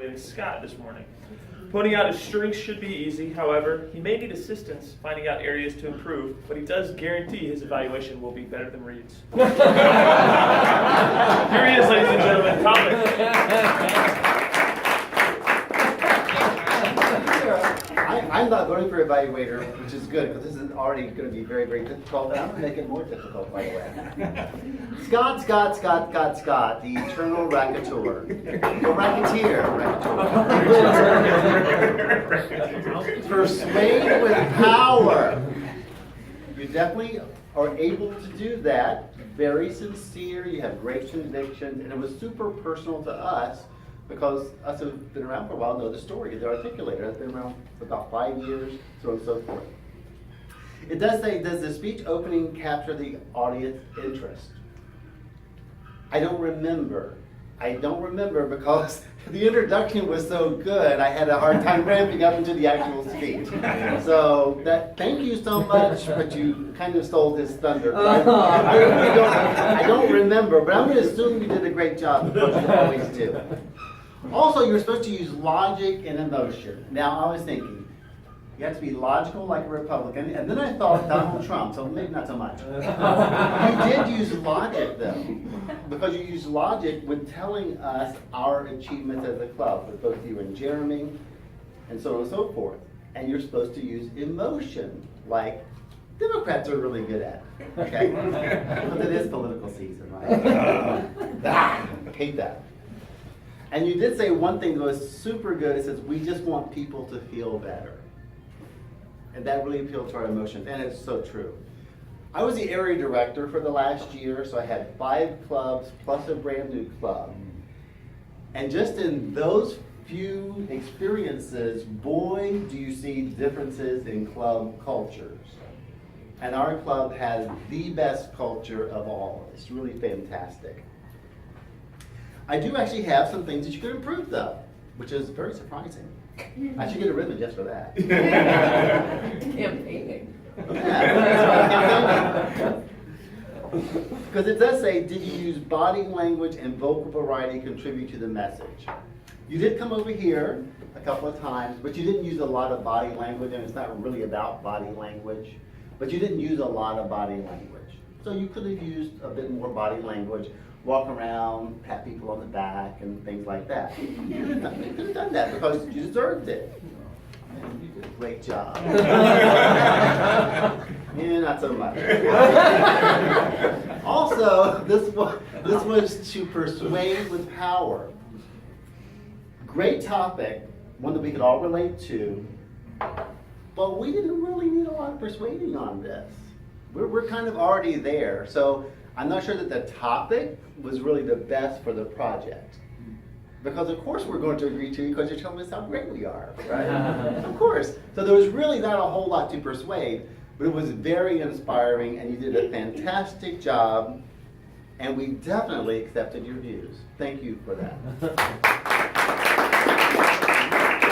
evaluating Scott this morning. Pointing out his strengths should be easy, however, he may need assistance finding out areas to improve, but he does guarantee his evaluation will be better than Reed's. Here he is, ladies and gentlemen, Thomas. I'm not voting for evaluator, which is good, because this is already going to be very, very difficult, and I'm going to make it more difficult, by the way. Scott, the eternal racketeer. Racketeer. Persuade with power. You definitely are able to do that. Very sincere, you have great convictions, and it was super personal to us, because us who've been around for a while know the story. The articulator has been around for about 5 years, so on and so forth. It does say, does the speech opening capture the audience interest? I don't remember because the introduction was so good, I had a hard time ramping up into the actual speech. So thank you so much, but you kind of stole his thunder. I don't remember, but I'm going to assume you did a great job, because you always do. Also, you're supposed to use logic and emotion. Now, I was thinking, you have to be logical like a Republican, and then I thought Donald Trump, so maybe not so much. You did use logic, though, because you used logic with telling us our achievements as a club, with both you and Jeremy, and so on and so forth. And you're supposed to use emotion, like Democrats are really good at, okay? Because it is political season, right? Hate that. And you did say one thing that was super good. It says, we just want people to feel better. And that really appealed to our emotions, and it's so true. I was the area director for the last year, so I had 5 clubs plus a brand new club. And just in those few experiences, boy, do you see differences in club cultures. And our club has the best culture of all. It's really fantastic. I do actually have some things that you could improve, though, which is very surprising. I should get a ribbon just for that. Campaigning. Yeah, because it does say, did you use body language and vocal variety contribute to the message? You did come over here a couple of times, but you didn't use a lot of body language, and it's not really about body language, but you didn't use a lot of body language. So you could have used a bit more body language. Walk around, pat people on the back, and things like that. You could have done that because you deserved it. And you did a great job. Yeah, not so much. Also, this was to persuade with power. Great topic, one that we could all relate to, but we didn't really need a lot of persuading on this. We're kind of already there, so I'm not sure that the topic was really the best for the project. Because of course we're going to agree to you because you're telling us how great we are, right? Of course. So there was really not a whole lot to persuade, but it was very inspiring and you did a fantastic job, and we definitely accepted your views. Thank you for that.